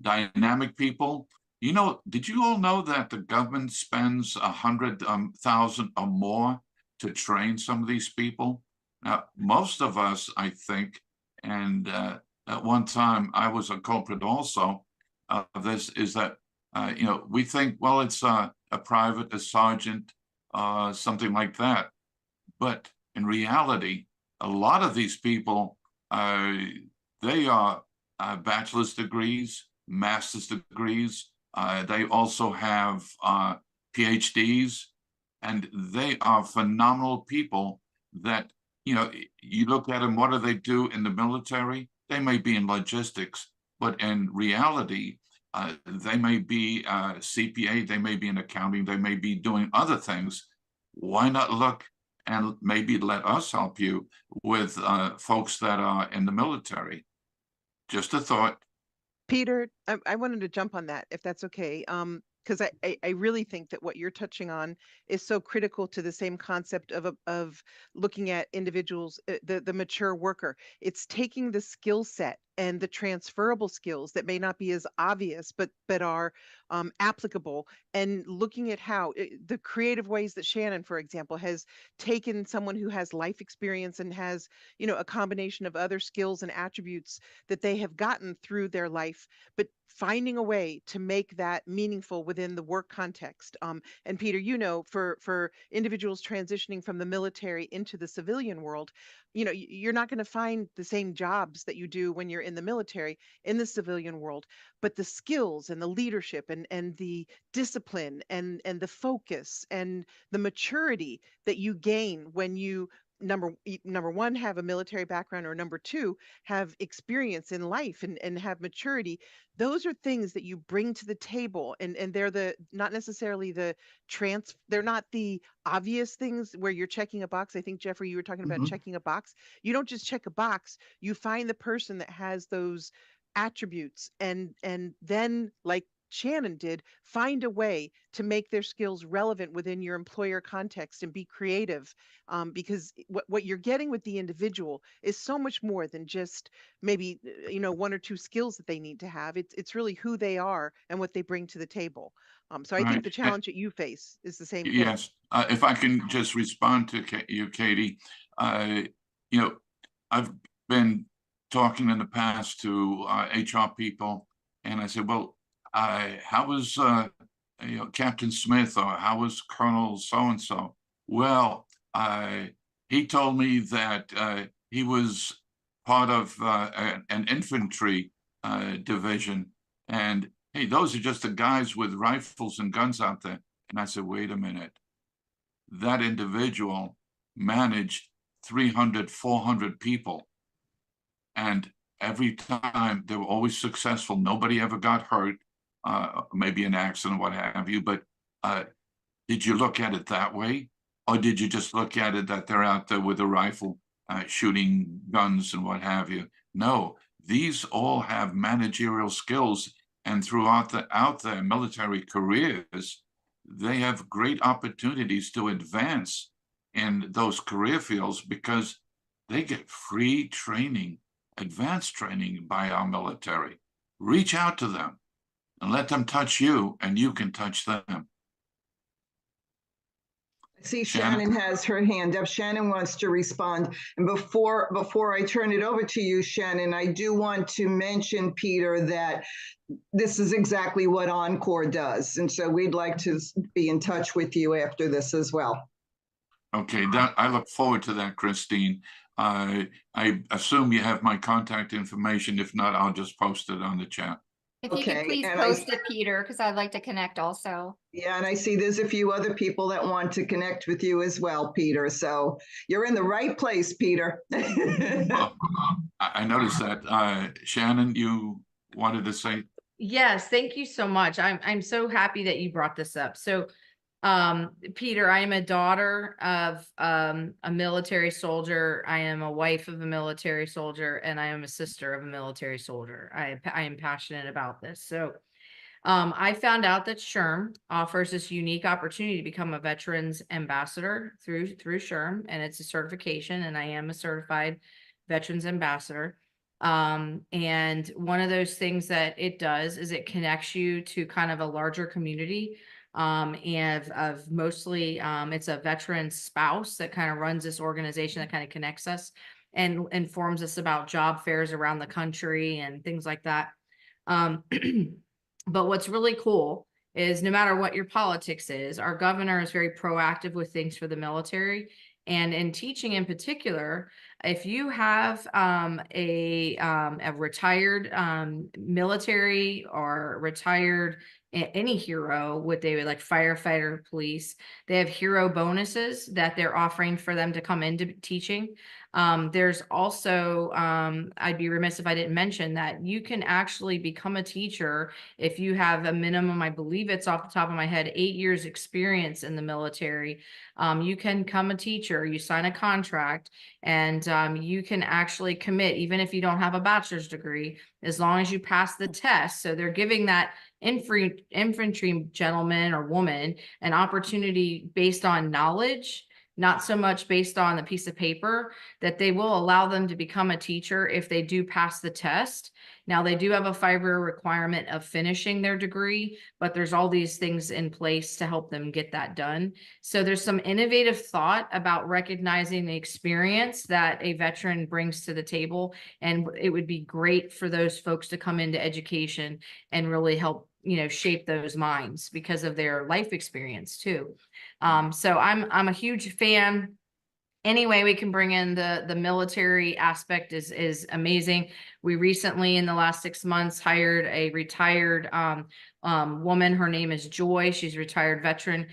Dynamic people. You know, did you all know that the government spends 100,000 or more to train some of these people? Now, most of us, I think, and at one time I was a culprit also of this, is that, you know, we think, well, it's a private, a sergeant, something like that. But in reality, a lot of these people, they are bachelor's degrees, master's degrees. They also have PhDs, and they are phenomenal people that, you know, you look at them, what do they do in the military? They may be in logistics, but in reality, they may be CPA, they may be in accounting, they may be doing other things. Why not look and maybe let us help you with folks that are in the military? Just a thought.
Peter, I wanted to jump on that, if that's okay. Because I really think that what you're touching on is so critical to the same concept of looking at individuals, the mature worker. It's taking the skill set and the transferable skills that may not be as obvious, but are applicable, and looking at how the creative ways that Shannon, for example, has taken someone who has life experience and has, you know, a combination of other skills and attributes that they have gotten through their life, but finding a way to make that meaningful within the work context. And Peter, you know, for individuals transitioning from the military into the civilian world, you know, you're not going to find the same jobs that you do when you're in the military in the civilian world, but the skills and the leadership and the discipline and the focus and the maturity that you gain when you number one, have a military background, or number two, have experience in life and have maturity. Those are things that you bring to the table, and they're not necessarily they're not the obvious things where you're checking a box. I think, Jeffrey, you were talking about checking a box. You don't just check a box, you find the person that has those attributes, and then, like Shannon did, find a way to make their skills relevant within your employer context and be creative, because what you're getting with the individual is so much more than just maybe, you know, one or two skills that they need to have. It's really who they are and what they bring to the table. So I think the challenge that you face is the same thing.
Yes, if I can just respond to you, Katie, you know, I've been talking in the past to HR people, and I said, well, how was you know, Captain Smith, or how was Colonel so-and-so? Well, he told me that he was part of an infantry division, and hey, those are just the guys with rifles and guns out there. And I said, wait a minute, that individual managed 300, 400 people, and every time they were always successful. Nobody ever got hurt. Maybe an accident, what have you, but did you look at it that way? Or did you just look at it that they're out there with a rifle shooting guns and what have you? No, these all have managerial skills, and throughout their military careers, they have great opportunities to advance in those career fields because they get free training, advanced training by our military. Reach out to them and let them touch you, and you can touch them.
See,
Shannon?
Shannon has her hand up. Shannon wants to respond. And before I turn it over to you, Shannon, I do want to mention, Peter, that this is exactly what Encore does. And so we'd like to be in touch with you after this as well.
Okay, I look forward to that, Christine. I assume you have my contact information. If not, I'll just post it on the chat.
If you could
Okay,
please
and
post it, Peter, because I'd like to connect also.
Yeah, and I see there's a few other people that want to connect with you as well, Peter. So you're in the right place, Peter.
Well, I noticed that. Shannon, you wanted to say?
Yes, thank you so much. I'm so happy that you brought this up. So, Peter, I am a daughter of a military soldier. I am a wife of a military soldier, and I am a sister of a military soldier. I am passionate about this. So, I found out that SHRM offers this unique opportunity to become a veterans ambassador through SHRM, and it's a certification, and I am a certified veterans ambassador. And one of those things that it does is it connects you to kind of a larger community, and of mostly it's a veteran spouse that kind of runs this organization that kind of connects us and informs us about job fairs around the country and things like that. But what's really cool is no matter what your politics is, our governor is very proactive with things for the military. And in teaching in particular, if you have a retired military or retired any hero, what they would like firefighter, police, they have hero bonuses that they're offering for them to come into teaching. There's also, I'd be remiss if I didn't mention that you can actually become a teacher if you have a minimum, I believe it's off the top of my head, 8 years experience in the military. You can become a teacher, you sign a contract, and you can actually commit, even if you don't have a bachelor's degree, as long as you pass the test. So they're giving that infantry gentleman or woman an opportunity based on knowledge, not so much based on the piece of paper, that they will allow them to become a teacher if they do pass the test. Now, they do have a 5-year requirement of finishing their degree, but there's all these things in place to help them get that done. So there's some innovative thought about recognizing the experience that a veteran brings to the table. And it would be great for those folks to come into education and really help, shape those minds because of their life experience too. So I'm a huge fan. Any way we can bring in the military aspect is amazing. We recently, in the last 6 months, hired a retired woman. Her name is Joy. She's a retired veteran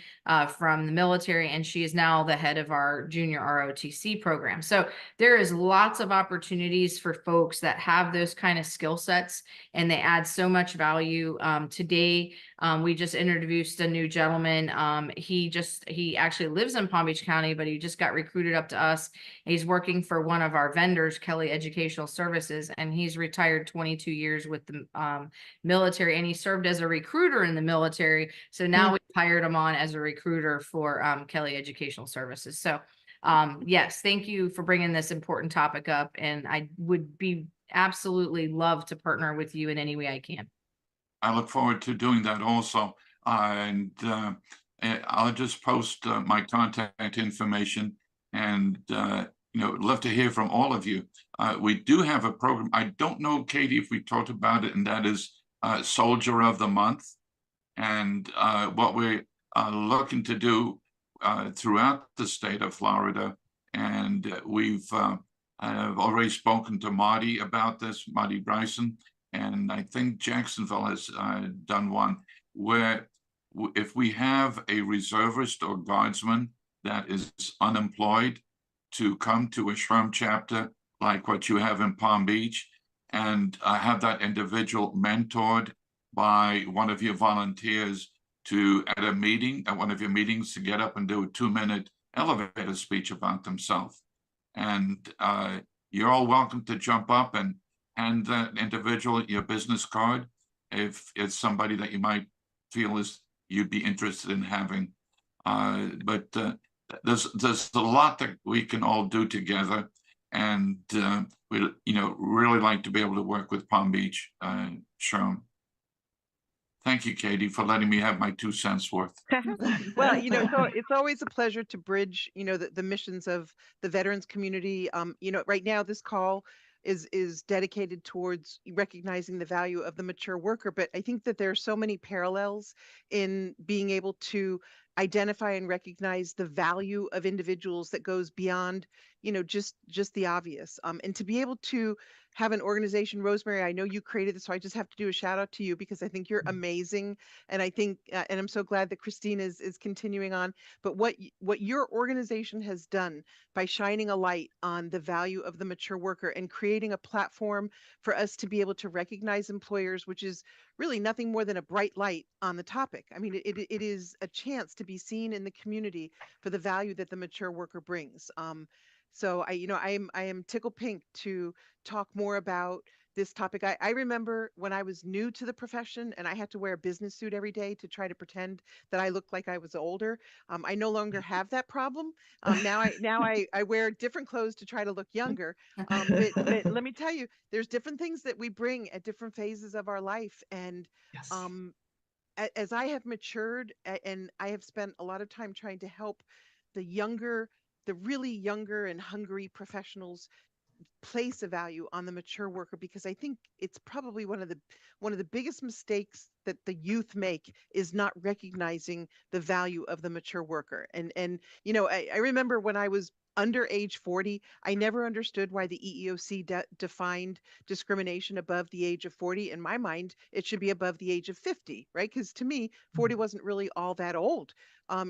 from the military, and she is now the head of our junior ROTC program. So there is lots of opportunities for folks that have those kind of skill sets, and they add so much value. Today, we just introduced a new gentleman. He actually lives in Palm Beach County, but he just got recruited up to us. He's working for one of our vendors, Kelly Educational Services, and he's retired 22 years with the military, and he served as a recruiter in the military. So now we've hired him on as a recruiter for Kelly Educational Services. So yes, thank you for bringing this important topic up, and I would be absolutely love to partner with you in any way I can.
I look forward to doing that also. And I'll just post my contact information, and love to hear from all of you. We do have a program. I don't know, Katie, if we talked about it, and that is Soldier of the Month. And what we're looking to do throughout the state of Florida, and I've already spoken to Marty about this, Marty Bryson, and I think Jacksonville has done one, where if we have a reservist or guardsman that is unemployed, to come to a SHRM chapter like what you have in Palm Beach, and have that individual mentored by one of your volunteers to, at one of your meetings, to get up and do a 2-minute elevator speech about themselves. And you're all welcome to jump up and hand that individual your business card if it's somebody that you might feel you'd be interested in having. But there's a lot that we can all do together, and we really like to be able to work with Palm Beach SHRM. Thank you, Katie, for letting me have my 2 cents worth.
Well, so it's always a pleasure to bridge, the missions of the veterans community. Right now this call is dedicated towards recognizing the value of the mature worker, but I think that there are so many parallels in being able to identify and recognize the value of individuals that goes beyond, just the obvious. And to be able to have an organization, Rosemary, I know you created this, so I just have to do a shout out to you because I think you're amazing. And I think, and I'm so glad that Christine is continuing on. But what your organization has done by shining a light on the value of the mature worker and creating a platform for us to be able to recognize employers, which is really nothing more than a bright light on the topic. I mean, it is a chance to be seen in the community for the value that the mature worker brings. So I am tickled pink to talk more about this topic. I remember when I was new to the profession and I had to wear a business suit every day to try to pretend that I looked like I was older. I no longer have that problem. Now I wear different clothes to try to look younger. But let me tell you, there's different things that we bring at different phases of our life. And
Yes.
as I have matured and I have spent a lot of time trying to help the really younger and hungry professionals place a value on the mature worker, because I think it's probably one of the biggest mistakes that the youth make is not recognizing the value of the mature worker. And I remember when I was under age 40, I never understood why the EEOC defined discrimination above the age of 40. In my mind, it should be above the age of 50, right? Because to me, 40 wasn't really all that old.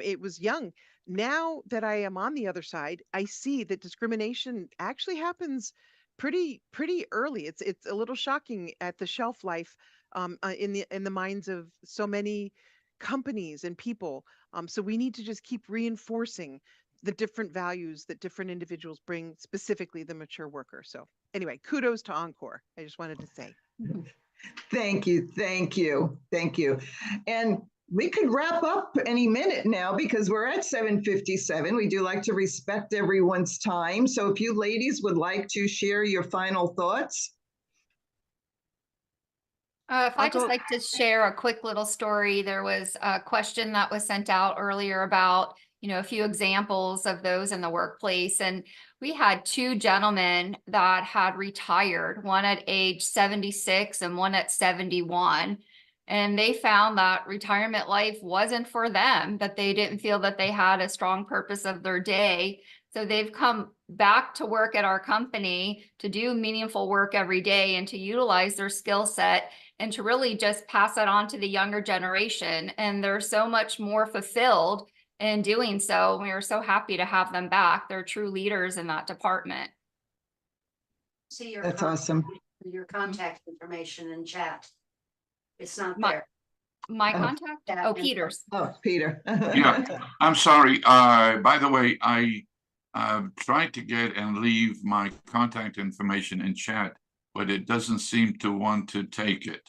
It was young. Now that I am on the other side, I see that discrimination actually happens pretty early. It's a little shocking at the shelf life in the minds of so many companies and people. So we need to just keep reinforcing the different values that different individuals bring, specifically the mature worker. So anyway, kudos to Encore. I just wanted to say.
Thank you. And we could wrap up any minute now because we're at 7:57. We do like to respect everyone's time. So if you ladies would like to share your final thoughts.
If I just like to share a quick little story, there was a question that was sent out earlier about, a few examples of those in the workplace. And we had 2 gentlemen that had retired, one at age 76 and one at 71. And they found that retirement life wasn't for them, that they didn't feel that they had a strong purpose of their day. So they've come back to work at our company to do meaningful work every day and to utilize their skill set and to really just pass it on to the younger generation. And they're so much more fulfilled in doing so. We are so happy to have them back. They're true leaders in that department.
See your
That's awesome.
Your contact information in chat. It's not
My-
there.
My contact? Oh, Peter's.
Oh, Peter.
Yeah, I'm sorry. By the way, I tried to get and leave my contact information in chat, but it doesn't seem to want to take it.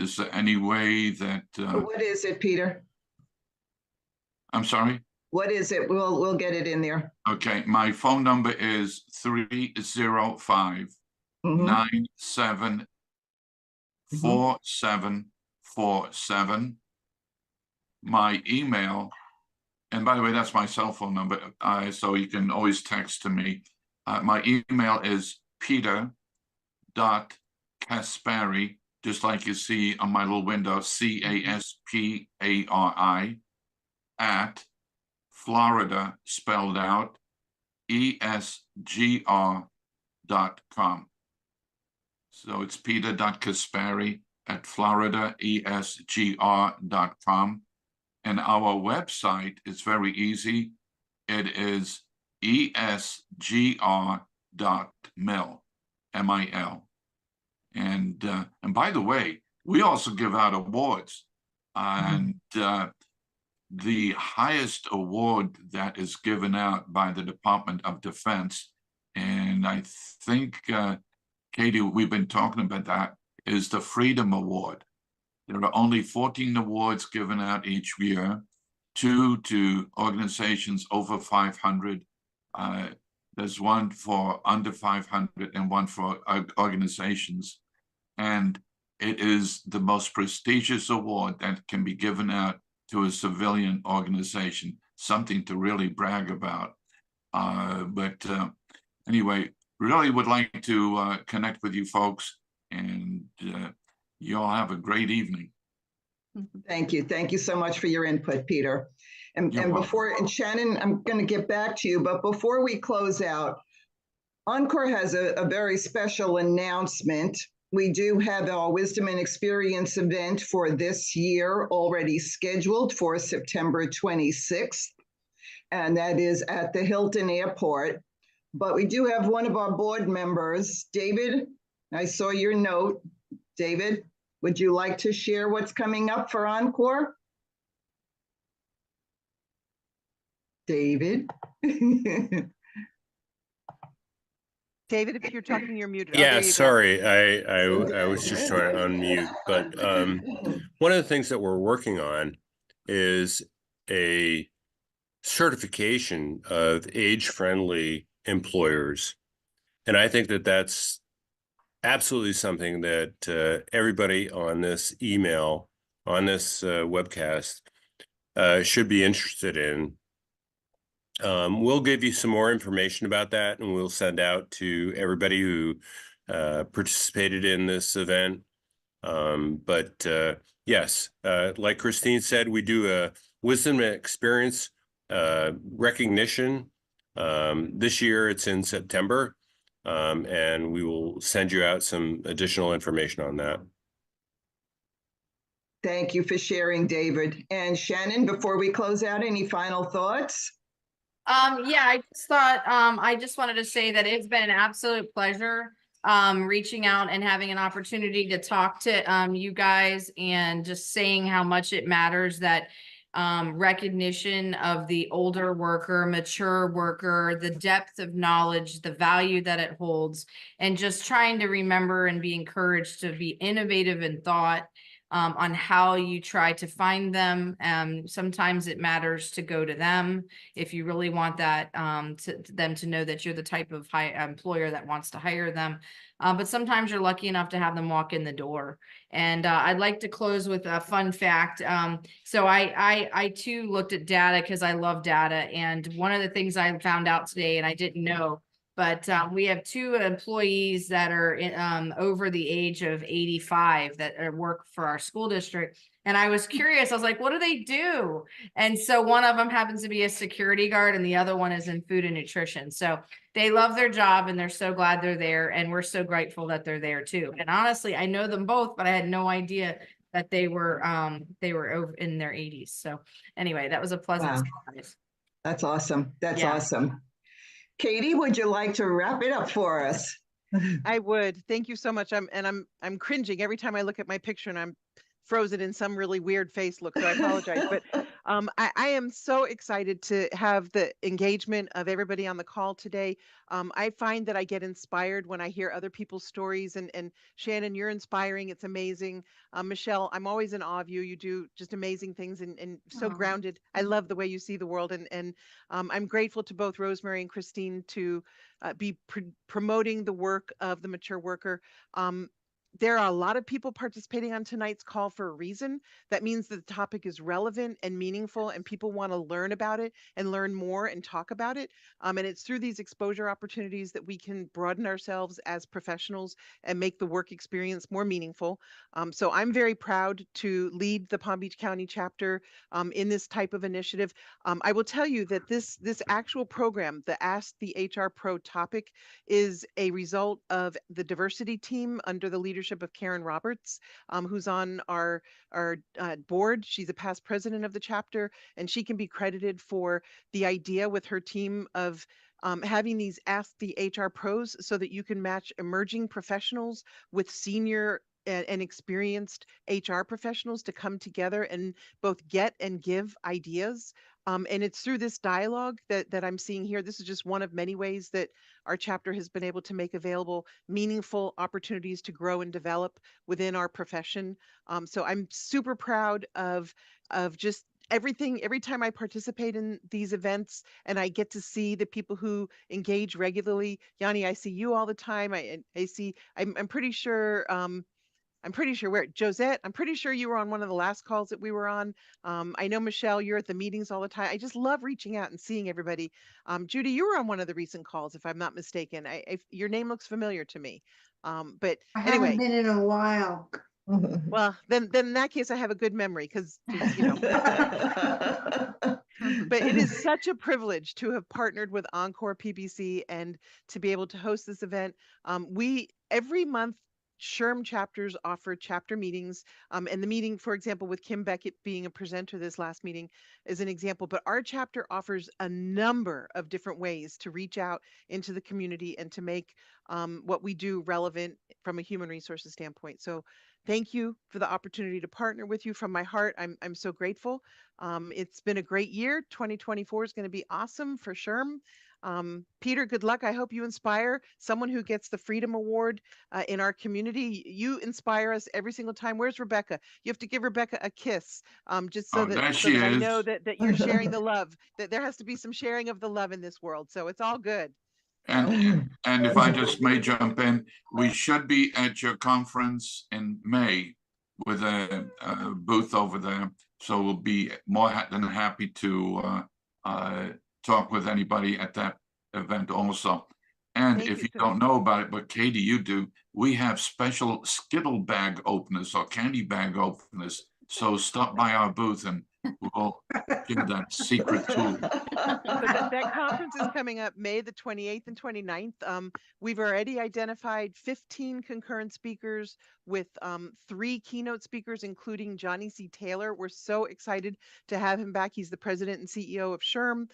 Is there any way that?
What is it, Peter?
I'm sorry?
What is it? We'll get it in there.
Okay, my phone number is 305 97 4747. My email, and by the way, that's my cell phone number, so you can always text to me. My email is peter.caspari, just like you see on my little window, CASPARI, at Florida, spelled out, ESGR.com. So it's peter.caspari at Florida, ESGR.com. And our website is very easy. It is ESGR.mil, M-I-L. And by the way, we also give out awards. And the highest award that is given out by the Department of Defense, and I think, Katie, we've been talking about that, is the Freedom Award. There are only 14 awards given out each year, 2 to organizations over 500. There's one for under 500 and one for organizations. And it is the most prestigious award that can be given out to a civilian organization, something to really brag about. But anyway, really would like to connect with you folks, and you all have a great evening.
Thank you. Thank you so much for your input, Peter. And
You're welcome.
and Shannon, I'm going to get back to you, but before we close out, Encore has a very special announcement. We do have our Wisdom and Experience event for this year already scheduled for September 26th, and that is at the Hilton Airport. But we do have one of our board members, David. I saw your note. David, would you like to share what's coming up for Encore? David?
David, if you're talking, you're muted. Oh,
Yeah,
there you go.
sorry, I was just trying to unmute, but one of the things that we're working on is a certification of age-friendly employers. And I think that that's absolutely something that everybody on this email, on this webcast, should be interested in. We'll give you some more information about that, and we'll send out to everybody who participated in this event. But yes, like Christine said, we do a wisdom and experience recognition. This year it's in September, and we will send you out some additional information on that.
Thank you for sharing, David. And Shannon, before we close out, any final thoughts?
Yeah, I just thought, I just wanted to say that it's been an absolute pleasure, reaching out and having an opportunity to talk to, you guys, and just saying how much it matters that, recognition of the older worker, mature worker, the depth of knowledge, the value that it holds, and just trying to remember and be encouraged to be innovative in thought, on how you try to find them. Sometimes it matters to go to them if you really want that, to them to know that you're the type of employer that wants to hire them. But sometimes you're lucky enough to have them walk in the door. And I'd like to close with a fun fact. So I too looked at data because I love data. And one of the things I found out today, and I didn't know, but we have 2 employees that are over the age of 85 that work for our school district. And I was curious, I was like, what do they do? And so one of them happens to be a security guard and the other one is in food and nutrition. So they love their job and they're so glad they're there. And we're so grateful that they're there too. And honestly, I know them both, but I had no idea that they were over in their 80s. So anyway, that was a pleasant surprise.
That's awesome. That's
Yeah.
awesome. Katie, would you like to wrap it up for us?
I would. Thank you so much. I'm cringing every time I look at my picture, and I'm frozen in some really weird face look, so I apologize. But I am so excited to have the engagement of everybody on the call today. I find that I get inspired when I hear other people's stories, and Shannon, you're inspiring. It's amazing. Michelle, I'm always in awe of you. You do just amazing things and so grounded. I love the way you see the world, and I'm grateful to both Rosemary and Christine to be promoting the work of the mature worker. There are a lot of people participating on tonight's call for a reason. That means that the topic is relevant and meaningful, and people want to learn about it and learn more and talk about it. And it's through these exposure opportunities that we can broaden ourselves as professionals and make the work experience more meaningful. So I'm very proud to lead the Palm Beach County chapter in this type of initiative. I will tell you that this actual program, the Ask the HR Pro topic, is a result of the diversity team under the leadership of Karen Roberts, who's on our board. She's a past president of the chapter, and she can be credited for the idea with her team of having these Ask the HR Pros so that you can match emerging professionals with senior and experienced HR professionals to come together and both get and give ideas. And it's through this dialogue that I'm seeing here. This is just one of many ways that our chapter has been able to make available meaningful opportunities to grow and develop within our profession. So I'm super proud of just everything. Every time I participate in these events and I get to see the people who engage regularly. Yanni, I see you all the time. I see, I'm pretty sure I'm pretty sure Josette, I'm pretty sure you were on one of the last calls that we were on. I know, Michelle, you're at the meetings all the time. I just love reaching out and seeing everybody. Judy, you were on one of the recent calls, if I'm not mistaken. Your name looks familiar to me. But
I haven't
anyway,
been in a while.
well, then in that case, I have a good memory because, you know. But it is such a privilege to have partnered with Encore PBC and to be able to host this event. Every month, SHRM chapters offer chapter meetings. And the meeting, for example, with Kim Beckett being a presenter this last meeting is an example, but our chapter offers a number of different ways to reach out into the community and to make what we do relevant from a human resources standpoint. So thank you for the opportunity to partner with you from my heart. I'm so grateful. It's been a great year. 2024 is going to be awesome for SHRM. Peter, good luck. I hope you inspire someone who gets the Freedom Award in our community. You inspire us every single time. Where's Rebecca? You have to give Rebecca a kiss, just so that, I know that you're sharing the love, that there has to be some sharing of the love in this world. So it's all good.
And if I just may jump in, we should be at your conference in May with a booth over there. So we'll be more than happy to talk with anybody at that event also. And if you don't know about it, but Katie, you do, we have special Skittle bag openers or candy bag openers. So stop by our booth and we'll give that secret tool.
So that conference is coming up May the 28th and 29th. We've already identified 15 concurrent speakers with 3 keynote speakers, including Johnny C. Taylor. We're so excited to have him back. He's the president and CEO of SHRM.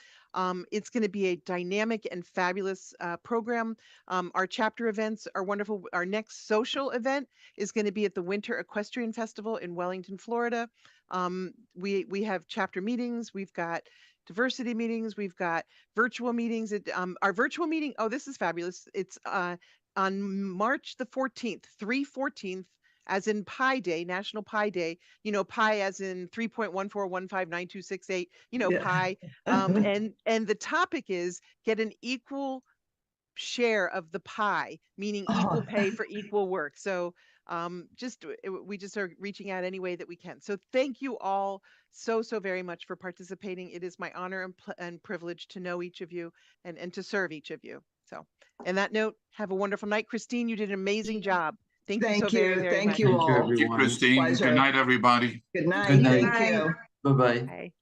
It's going to be a dynamic and fabulous program. Our chapter events are wonderful. Our next social event is going to be at the Winter Equestrian Festival in Wellington, Florida. We have chapter meetings. We've got diversity meetings. We've got virtual meetings. Our virtual meeting, oh, this is fabulous. It's on March the 14th, 3/14, as in Pi Day, National Pi Day, you know, pi as in 3.14159268, you know, pi. And the topic is get an equal share of the pie, meaning equal pay for equal work. So we just are reaching out any way that we can. So thank you all so very much for participating. It is my honor and privilege to know each of you and to serve each of you. So on that note, have a wonderful night. Christine, you did an amazing job. Thank you so very much.
Thank you all.
Thank you, Christine. Good night, everybody.
Good night.
Good night.
Thank you.
Bye-bye.
Bye.